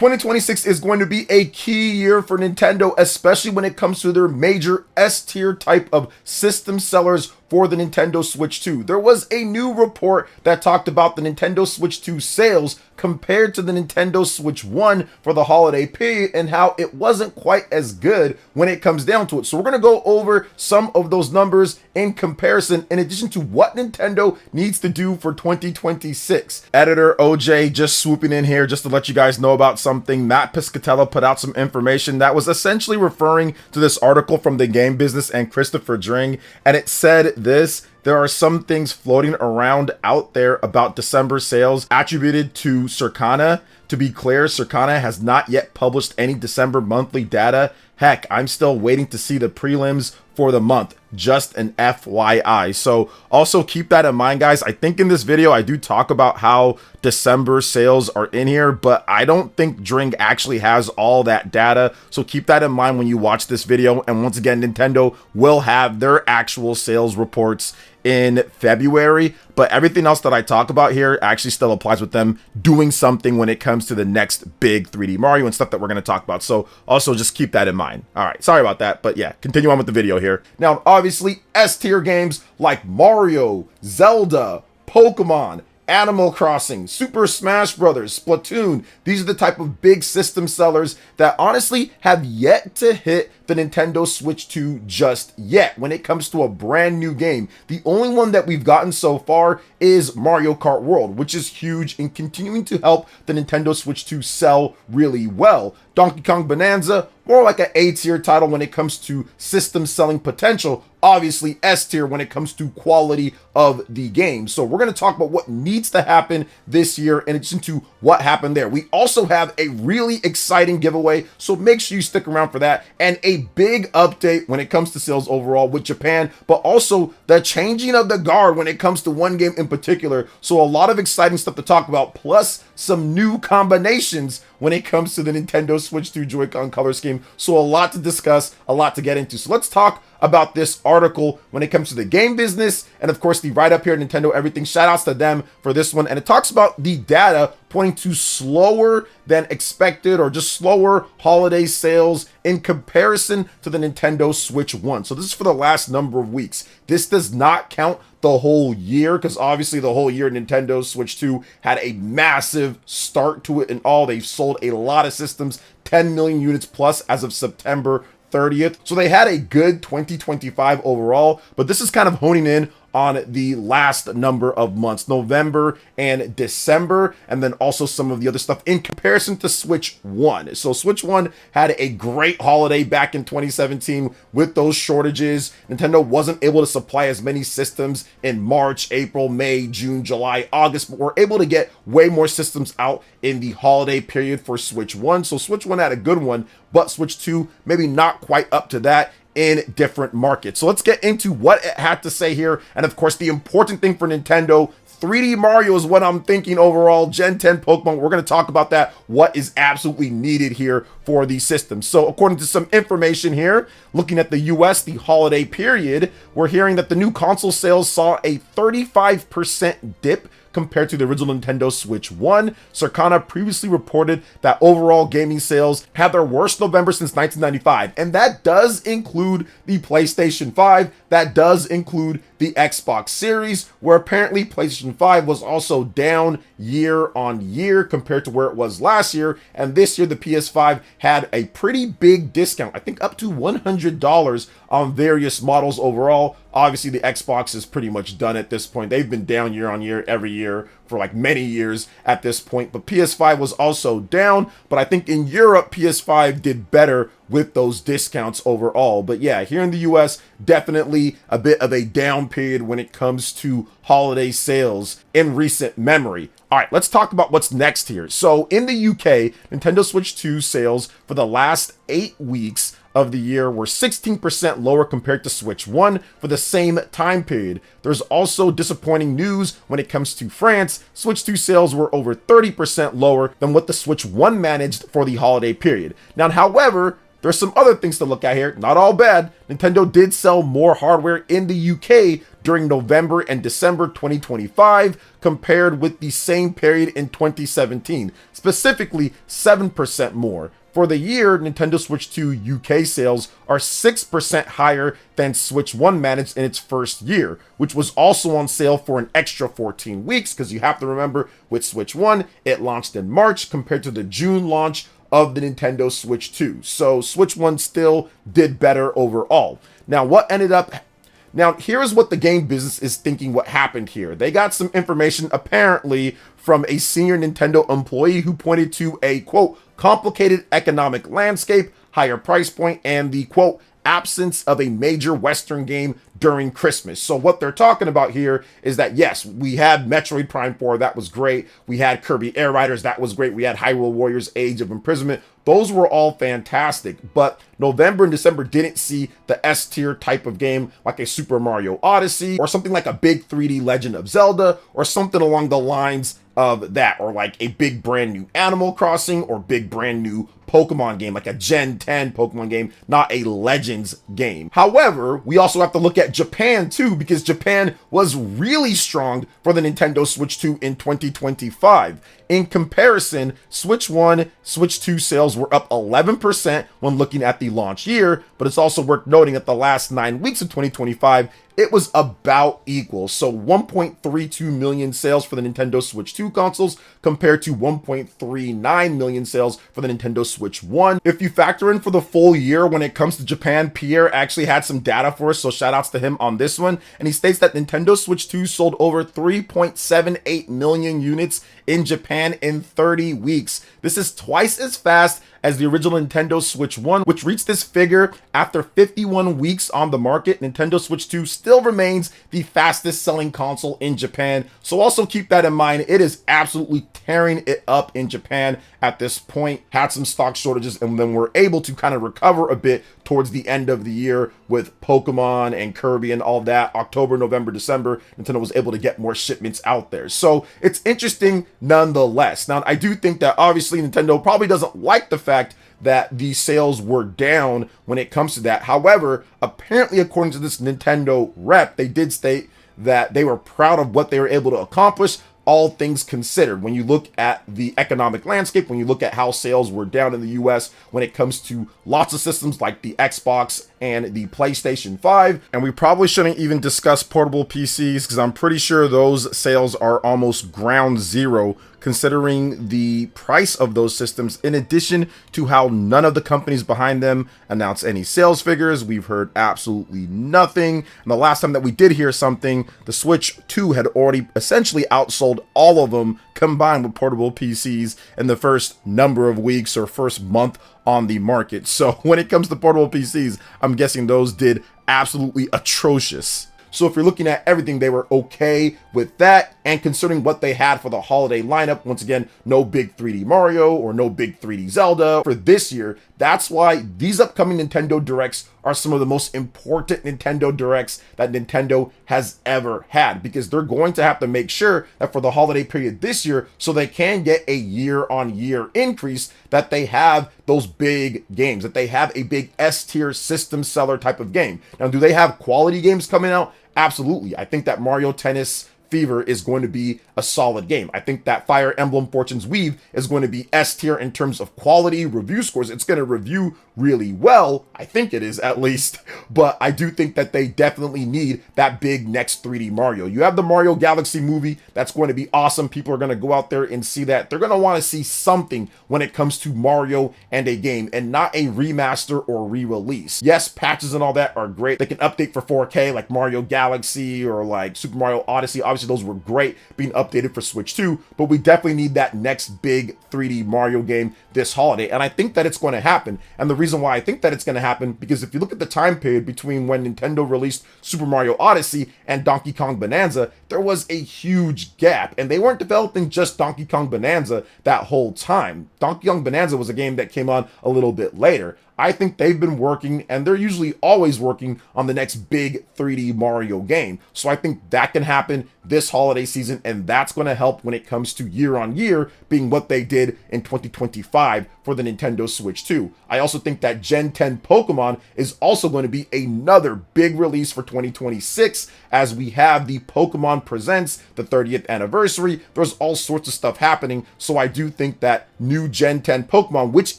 2026 is going to be a key year for Nintendo, especially when it comes to their major S-tier type of system sellers for the Nintendo Switch 2. There was a new report that talked about the Nintendo Switch 2 sales compared to the Nintendo Switch 1 for the holiday period and how it wasn't quite as good when it comes down to it. So we're going to go over some of those numbers in comparison, in addition to what Nintendo needs to do for 2026. Editor OJ just swooping in here just to let you guys know about something. Matt Piscatella put out some information that was essentially referring to this article from the Game Business and Christopher Dring, and it said this: there are some things floating around out there about December sales attributed to Circana. To be clear, Circana has not yet published any December monthly data. Heck, I'm still waiting to see the prelims for the month. Just an FYI. So also keep that in mind, guys. I think in this video, I do talk about how December sales are in here, but I don't think Dring actually has all that data. So keep that in mind when you watch this video. And once again, Nintendo will have their actual sales reports in February, but everything else that I talk about here actually still applies with them doing something when it comes to the next big 3D Mario and stuff that we're going to talk about. So also just keep that in mind. All right, sorry about that, but yeah, continue on with the video here. Now, obviously, S-tier games like Mario, Zelda, Pokemon, Animal Crossing, Super Smash Bros., Splatoon, these are the type of big system sellers that honestly have yet to hit the Nintendo Switch 2 just yet when it comes to a brand new game. The only one that we've gotten so far is Mario Kart World, which is huge and continuing to help the Nintendo Switch 2 sell really well. Donkey Kong Bonanza, more like an A-tier title when it comes to system selling potential. Obviously S-tier when it comes to quality of the game. So we're going to talk about what needs to happen this year in addition to what happened there. We also have a really exciting giveaway, so make sure you stick around for that, and a big update when it comes to sales overall with Japan, but also the changing of the guard when it comes to one game in particular. So a lot of exciting stuff to talk about, plus some new combinations when it comes to the Nintendo Switch 2 Joy-Con color scheme. So a lot to discuss, a lot to get into. So let's talk about this article when it comes to the Game Business, and of course the write-up here at Nintendo Everything. Shout outs to them for this one, and it talks about the data pointing to slower than expected or just slower holiday sales in comparison to the Nintendo Switch 1. So this is for the last number of weeks. This does not count the whole year, because obviously the whole year Nintendo Switch 2 had a massive start to it and all. They've sold a lot of systems, 10 million units plus as of September 30th. So they had a good 2025 overall, but this is kind of honing in on the last number of months, November and December, and then also some of the other stuff in comparison to Switch 1. So Switch 1 had a great holiday back in 2017 with those shortages. Nintendo wasn't able to supply as many systems in March, April, May, June, July, August, but were able to get way more systems out in the holiday period for Switch 1. So Switch 1 had a good one, but Switch 2 maybe not quite up to that in different markets. So let's get into what it had to say here. And of course, the important thing for Nintendo, 3D Mario is what I'm thinking overall. Gen 10 Pokemon, we're going to talk about that, what is absolutely needed here for these systems. So according to some information here, looking at the US, the holiday period, we're hearing that the new console sales saw a 35% dip compared to the original Nintendo Switch 1. Circana previously reported that overall gaming sales had their worst November since 1995, and that does include the PlayStation 5, that does include the Xbox Series, where apparently PlayStation 5 was also down year on year compared to where it was last year, and this year the PS5 had a pretty big discount, I think up to $100 on various models overall. Obviously, the Xbox is pretty much done at this point. They've been down year on year every year for like many years at this point, but PS5 was also down, but I think in Europe, PS5 did better with those discounts overall. But yeah, here in the US, definitely a bit of a down period when it comes to holiday sales in recent memory. All right, let's talk about what's next here. So in the UK, Nintendo Switch 2 sales for the last 8 weeks of the year were 16% lower compared to Switch 1 for the same time period. There's also disappointing news when it comes to France. Switch 2 sales were over 30% lower than what the Switch 1 managed for the holiday period. Now, however, there's some other things to look at here. Not all bad. Nintendo did sell more hardware in the UK during November and December 2025 compared with the same period in 2017. specifically 7% more. For the year, Nintendo Switch 2 UK sales are 6% higher than Switch 1 managed in its first year, which was also on sale for an extra 14 weeks, because you have to remember, with Switch 1, it launched in March compared to the June launch of the Nintendo Switch 2. So Switch 1 still did better overall. Now, here's what the game business is thinking what happened here. They got some information, apparently, from a senior Nintendo employee who pointed to a, quote, complicated economic landscape, higher price point, and the, quote, absence of a major Western game during Christmas. So what they're talking about here is that, yes, we had Metroid Prime 4, that was great. We had Kirby Air Riders, that was great. We had Hyrule Warriors Age of Imprisonment. Those were all fantastic, but November and December didn't see the S-tier type of game like a Super Mario Odyssey or something like a big 3D Legend of Zelda or something along the lines of that, or like a big brand new Animal Crossing or big brand new Pokemon game, like a Gen 10 Pokemon game, not a Legends game. However, we also have to look at Japan too, because Japan was really strong for the Nintendo Switch 2 in 2025. In comparison, Switch 1, Switch 2 sales were up 11% when looking at the launch year, but it's also worth noting that the last 9 weeks of 2025, it was about equal. So 1.32 million sales for the Nintendo Switch 2 consoles compared to 1.39 million sales for the Nintendo Switch 1. If you factor in for the full year when it comes to Japan, Pierre actually had some data for us, so shout outs to him on this one. And he states that Nintendo Switch 2 sold over 3.78 million units in Japan in 30 weeks. This is twice as fast as the original Nintendo Switch 1, which reached this figure after 51 weeks on the market. Nintendo Switch 2 still remains the fastest selling console in Japan, so also keep that in mind. It is absolutely tearing it up in Japan at this point. Had some stock shortages, and then we're able to kind of recover a bit towards the end of the year with Pokemon and Kirby and all that. October, November, December, Nintendo was able to get more shipments out there. So it's interesting nonetheless. Now, I do think that obviously Nintendo probably doesn't like the fact that the sales were down when it comes to that. However, apparently, according to this Nintendo rep, they did state that they were proud of what they were able to accomplish, all things considered. When you look at the economic landscape, when you look at how sales were down in the US when it comes to lots of systems like the Xbox and the PlayStation 5. And we probably shouldn't even discuss portable PCs, because I'm pretty sure those sales are almost ground zero considering the price of those systems, in addition to how none of the companies behind them announce any sales figures. We've heard absolutely nothing. And the last time that we did hear something, the Switch 2 had already essentially outsold all of them combined with portable PCs in the first number of weeks or first month on the market. So when it comes to portable PCs, I'm guessing those did absolutely atrocious. So if you're looking at everything, they were okay with that. And considering what they had for the holiday lineup, once again, no big 3D Mario or no big 3D Zelda for this year. That's why these upcoming Nintendo Directs are some of the most important Nintendo Directs that Nintendo has ever had, because they're going to have to make sure that for the holiday period this year, so they can get a year-on-year increase, that they have those big games, that they have a big S-tier system seller type of game. Now, do they have quality games coming out? Absolutely. I think that Mario Tennis Fever is going to be a solid game. I think that Fire Emblem Fortune's Weave is going to be S tier in terms of quality, review scores. It's going to review really well. I think it is, at least. But I do think that they definitely need that big next 3D Mario. You have the Mario Galaxy movie. That's going to be awesome. People are going to go out there and see that. They're going to want to see something when it comes to Mario and a game, and not a remaster or re-release. Yes, patches and all that are great. They can update for 4K like Mario Galaxy or like Super Mario Odyssey. Obviously, those were great being updated for Switch 2, but we definitely need that next big 3D Mario game this holiday. And I think that it's going to happen. And the reason why I think that it's going to happen, because if you look at the time period between when Nintendo released Super Mario Odyssey and Donkey Kong Bonanza, there was a huge gap. And they weren't developing just Donkey Kong Bonanza that whole time. Donkey Kong Bonanza was a game that came on a little bit later. I think they've been working, and they're usually always working on the next big 3D Mario game. So I think that can happen this holiday season, and that's going to help when it comes to year on year being what they did in 2025 for the Nintendo Switch 2. I also think that Gen 10 Pokemon is also going to be another big release for 2026, as we have the Pokemon Presents, the 30th anniversary. There's all sorts of stuff happening, so I do think that new Gen 10 Pokemon, which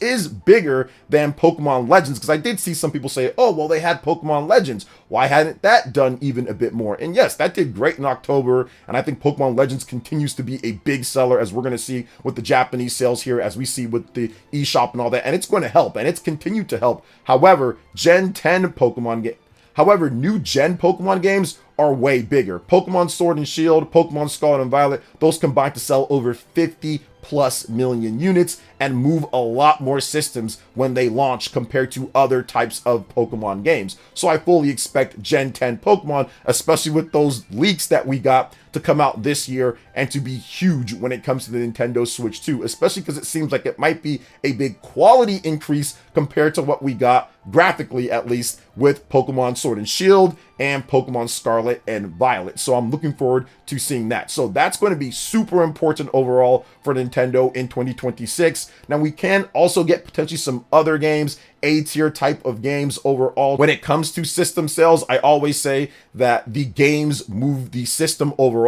is bigger than Pokemon Legends, because I did see some people say, oh, well, they had Pokemon Legends. Why hadn't that done even a bit more? And yes, that did great in October, and I think Pokemon Legends continues to be a big seller, as we're going to see with the Japanese sales here, as we see with the eShop and all that, and it's going to help, and it's continued to help. However, new Gen Pokemon games are way bigger. Pokemon Sword and Shield, Pokemon Scarlet and Violet, those combined to sell over 50+ million units and move a lot more systems when they launch compared to other types of Pokemon games. So I fully expect Gen 10 Pokemon, especially with those leaks that we got, to come out this year and to be huge when it comes to the Nintendo Switch 2, especially because it seems like it might be a big quality increase compared to what we got, graphically at least, with Pokemon Sword and Shield and Pokemon Scarlet and Violet. So I'm looking forward to seeing that. So that's going to be super important overall for Nintendo in 2026. Now we can also get potentially some other games, A-tier type of games overall. When it comes to system sales, I always say that the games move the system overall.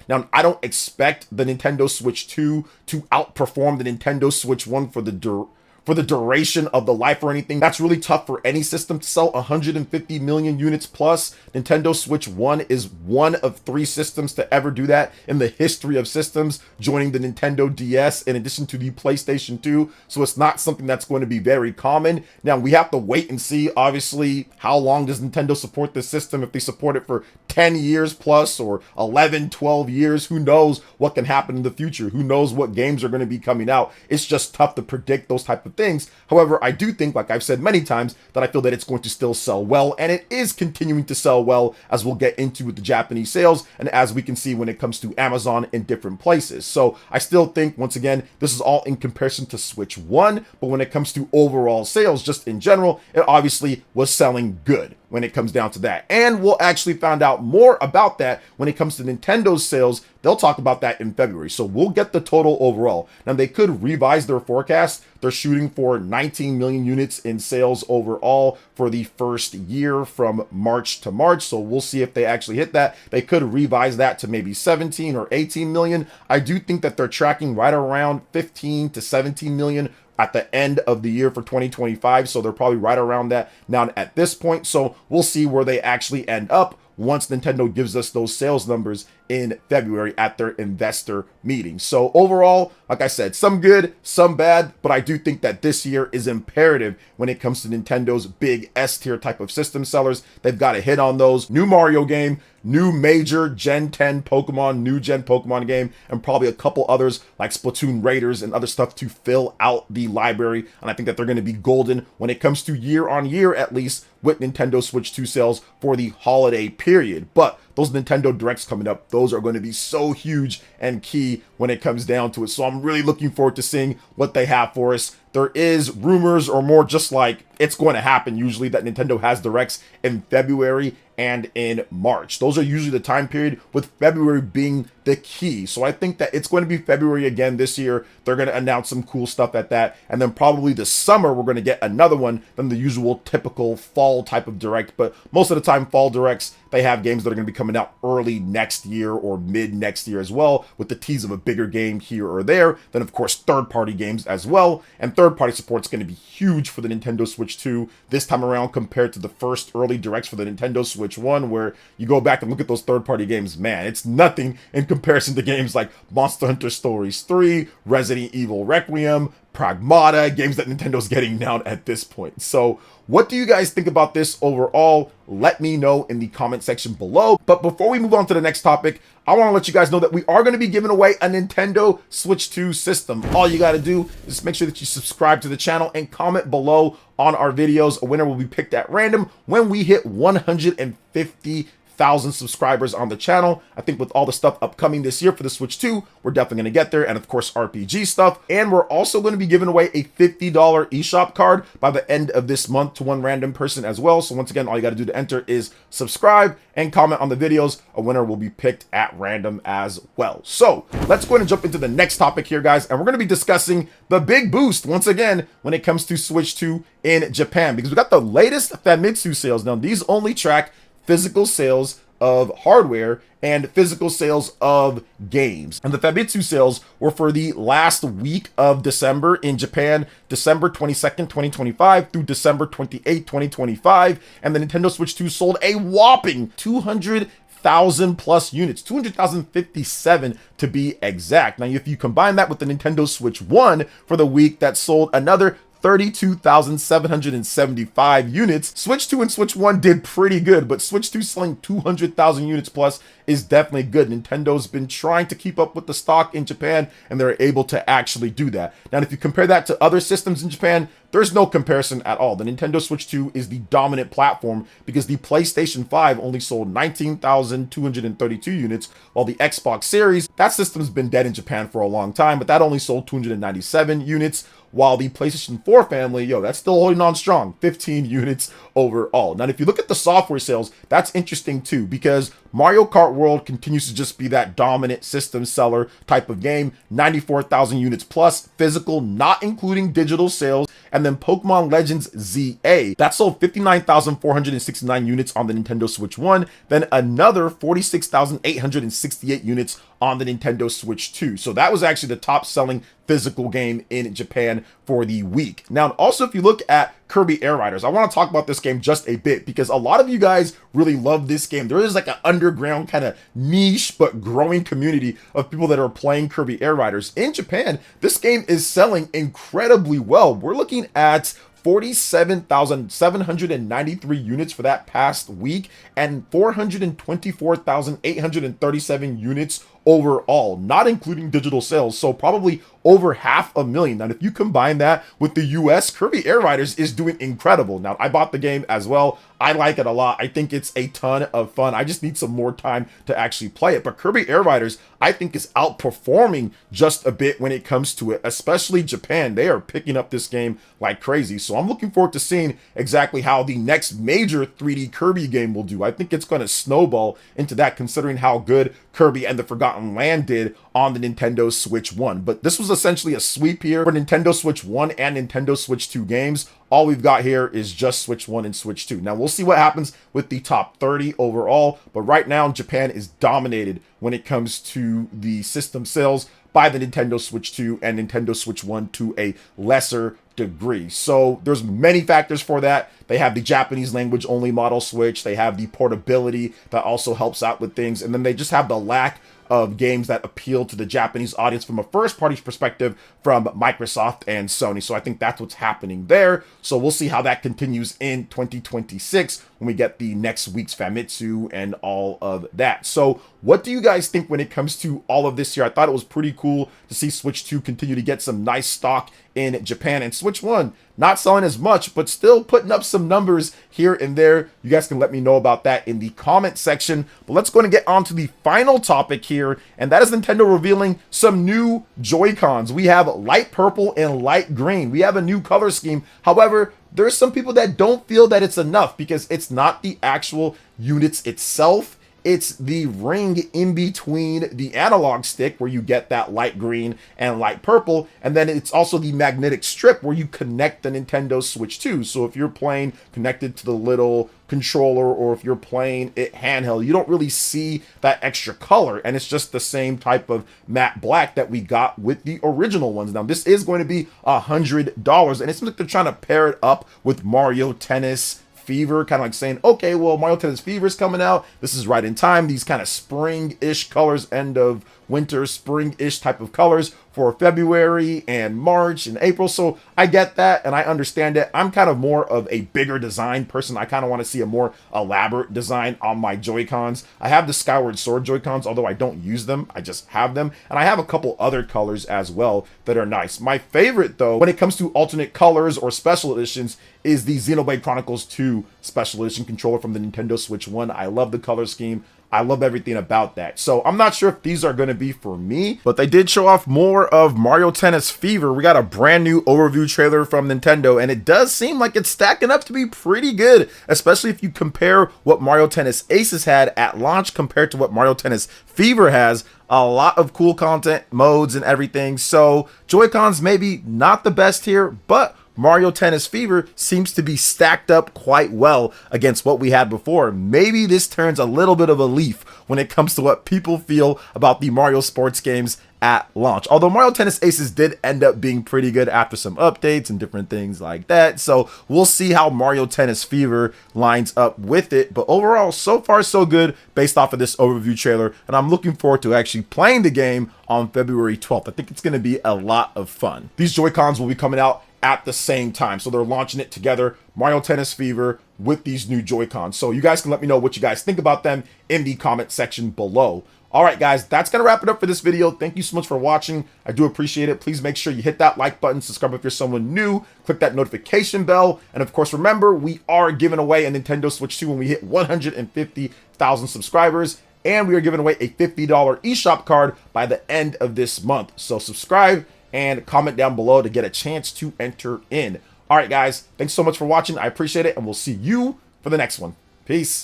Now, I don't expect the Nintendo Switch 2 to outperform the Nintendo Switch 1 for the duration of the life or anything. That's really tough for any system to sell 150 million units plus. Nintendo Switch 1 is one of 3 systems to ever do that in the history of systems, joining the Nintendo DS in addition to the PlayStation 2. So it's not something that's going to be very common. Now, we have to wait and see, obviously, how long does Nintendo support this system. If they support it for 10 years plus or 11, 12 years, who knows what can happen in the future? Who knows what games are going to be coming out? It's just tough to predict those type of things. However, I do think, like I've said many times, that I feel that it's going to still sell well, and it is continuing to sell well, as we'll get into with the Japanese sales, and as we can see when it comes to Amazon in different places. So I still think, once again, this is all in comparison to Switch 1, but when it comes to overall sales, just in general, it obviously was selling good when it comes down to that. And we'll actually find out more about that when it comes to Nintendo's sales. They'll talk about that in February. So we'll get the total overall. Now, they could revise their forecast. They're shooting for 19 million units in sales overall for the first year from March to March. So we'll see if they actually hit that. They could revise that to maybe 17 or 18 million. I do think that they're tracking right around 15 to 17 million at the end of the year for 2025. So they're probably right around that now at this point. So we'll see where they actually end up once Nintendo gives us those sales numbers in February at their investor meeting. So overall, like I said, some good, some bad, but I do think that this year is imperative when it comes to Nintendo's big S-tier type of system sellers. They've got to hit on those. New Mario game, new major Gen 10 Pokemon, new Gen Pokemon game, and probably a couple others like Splatoon Raiders and other stuff to fill out the library. And I think that they're going to be golden when it comes to year on year, at least, with Nintendo Switch 2 sales for the holiday period. But those Nintendo Directs coming up, those are going to be so huge and key when it comes down to it. So I'm really looking forward to seeing what they have for us. There is rumors, or more just like it's going to happen usually, that Nintendo has Directs in February and in March. Those are usually the time period, with February being the key. So I think that it's going to be February again this year. They're going to announce some cool stuff at that. And then probably this summer, we're going to get another one than the usual typical fall type of Direct. But most of the time, fall Directs, they have games that are going to be coming out early next year or mid next year as well, with the tease of a bigger game here or there. Then, of course, third-party games as well. And third-party support is going to be huge for the Nintendo Switch 2 this time around compared to the first early Directs for the Nintendo Switch 1, where you go back and look at those third-party games, man, it's nothing in comparison to games like Monster Hunter Stories 3, Resident Evil Requiem, Pragmata, games that Nintendo's getting now at this point. So what do you guys think about this overall? Let me know in the comment section below. But before we move on to the next topic, I want to let you guys know that we are going to be giving away a Nintendo Switch 2 system. All you got to do is make sure that you subscribe to the channel and comment below on our videos. A winner will be picked at random when we hit 150 1,000 subscribers on the channel. I think with all the stuff upcoming this year for the Switch 2, we're definitely going to get there. And of course, RPG stuff. And we're also going to be giving away a $50 eShop card by the end of this month to one random person as well. So once again, all you got to do to enter is subscribe and comment on the videos. A winner will be picked at random as well. So let's go ahead and jump into the next topic here, guys. And we're going to be discussing the big boost once again when it comes to Switch 2 in Japan, because we got the latest Famitsu sales. Now, these only track physical sales of hardware and physical sales of games. And the Famitsu sales were for the last week of December in Japan, December 22nd, 2025 through December 28th, 2025. And the Nintendo Switch 2 sold a whopping 200,000 plus units, 200,057 to be exact. Now, if you combine that with the Nintendo Switch 1 for the week, that sold another 32,775 units. Switch 2 and Switch 1 did pretty good, but Switch 2 selling 200,000 units plus is definitely good. Nintendo's been trying to keep up with the stock in Japan, and they're able to actually do that. Now, if you compare that to other systems in Japan, there's no comparison at all. The Nintendo Switch 2 is the dominant platform because the PlayStation 5 only sold 19,232 units, while the Xbox Series, that system's been dead in Japan for a long time, but that only sold 297 units, while the PlayStation 4 family, that's still holding on strong, 15 units overall. Now, if you look at the software sales, that's interesting too, because Mario Kart World continues to just be that dominant system seller type of game, 94,000 units plus, physical, not including digital sales. And then Pokemon Legends ZA, that sold 59,469 units on the Nintendo Switch 1, then another 46,868 units on the Nintendo Switch 2. So that was actually the top selling physical game in Japan for the week. Now, also, if you look at Kirby Air Riders, I want to talk about this game just a bit because a lot of you guys really love this game. There is like an underground kind of niche but growing community of people that are playing Kirby Air Riders. In Japan, this game is selling incredibly well. We're looking at 47,793 units for that past week and 424,837 units overall, not including digital sales. So probably over 500,000. Now, if you combine that with the US, Kirby Air Riders is doing incredible. Now, I bought the game as well. I like it a lot. I think it's a ton of fun. I just need some more time to actually play it. But Kirby Air Riders, I think, is outperforming just a bit when it comes to it, especially Japan. They are picking up this game like crazy. So I'm looking forward to seeing exactly how the next major 3D Kirby game will do. I think it's going to snowball into that, considering how good Kirby and the Forgotten Land did on the Nintendo Switch 1. But this was essentially a sweep here for Nintendo Switch 1 and Nintendo Switch 2 games. All we've got here is just Switch 1 and Switch 2. Now, we'll see what happens with the top 30 overall, but right now, Japan is dominated when it comes to the system sales by the Nintendo Switch 2 and Nintendo Switch 1 to a lesser degree. So there's many factors for that. They have the Japanese language only model Switch. They have the portability that also helps out with things. And then they just have the lack of games that appeal to the Japanese audience from a first party perspective from Microsoft and Sony. So I think that's what's happening there. So we'll see how that continues in 2026 when we get the next week's Famitsu and all of that. So what do you guys think when it comes to all of this here? I thought it was pretty cool to see Switch 2 continue to get some nice stock in Japan, and Switch 1 not selling as much, but still putting up some numbers here and there. You guys can let me know about that in the comment section. But let's go and get on to the final topic here, and that is Nintendo revealing some new Joy-Cons. We have light purple and light green. We have a new color scheme. However, there's some people that don't feel that it's enough because it's not the actual units itself. It's the ring in between the analog stick where you get that light green and light purple. And then it's also the magnetic strip where you connect the Nintendo Switch 2. So if you're playing connected to the little controller or if you're playing it handheld, you don't really see that extra color. And it's just the same type of matte black that we got with the original ones. Now, this is going to be $100. And it seems like they're trying to pair it up with Mario Tennis Fever, kind of like saying, okay, well, Mario Tennis Fever is coming out. This is right in time. These kind of spring-ish colors, end of winter, spring-ish type of colors for February and March and April. So I get that and I understand it. I'm kind of more of a bigger design person. I kind of want to see a more elaborate design on my Joy-Cons. I have the Skyward Sword Joy-Cons, although I don't use them. I just have them. And I have a couple other colors as well that are nice. My favorite, though, when it comes to alternate colors or special editions, is the Xenoblade Chronicles 2 Special Edition controller from the Nintendo Switch 1. I love the color scheme. I love everything about that. So I'm not sure if these are going to be for me, but they did show off more of Mario Tennis Fever. We got a brand new overview trailer from Nintendo, and it does seem like it's stacking up to be pretty good, especially if you compare what Mario Tennis Aces had at launch compared to what Mario Tennis Fever has. A lot of cool content, modes, and everything. So Joy-Cons maybe not the best here, but Mario Tennis Fever seems to be stacked up quite well against what we had before. Maybe this turns a little bit of a leaf when it comes to what people feel about the Mario sports games at launch. Although Mario Tennis Aces did end up being pretty good after some updates and different things like that. So we'll see how Mario Tennis Fever lines up with it. But overall, so far so good based off of this overview trailer. And I'm looking forward to actually playing the game on February 12th. I think it's going to be a lot of fun. These Joy-Cons will be coming out at the same time. So they're launching it together, Mario Tennis Fever with these new Joy-Cons. So you guys can let me know what you guys think about them in the comment section below. All right, guys, that's going to wrap it up for this video. Thank you so much for watching. I do appreciate it. Please make sure you hit that like button, subscribe if you're someone new, click that notification bell. And of course, remember, we are giving away a Nintendo Switch 2 when we hit 150,000 subscribers. And we are giving away a $50 eShop card by the end of this month. So subscribe and comment down below to get a chance to enter in. All right, guys, thanks so much for watching. I appreciate it, and we'll see you for the next one. Peace.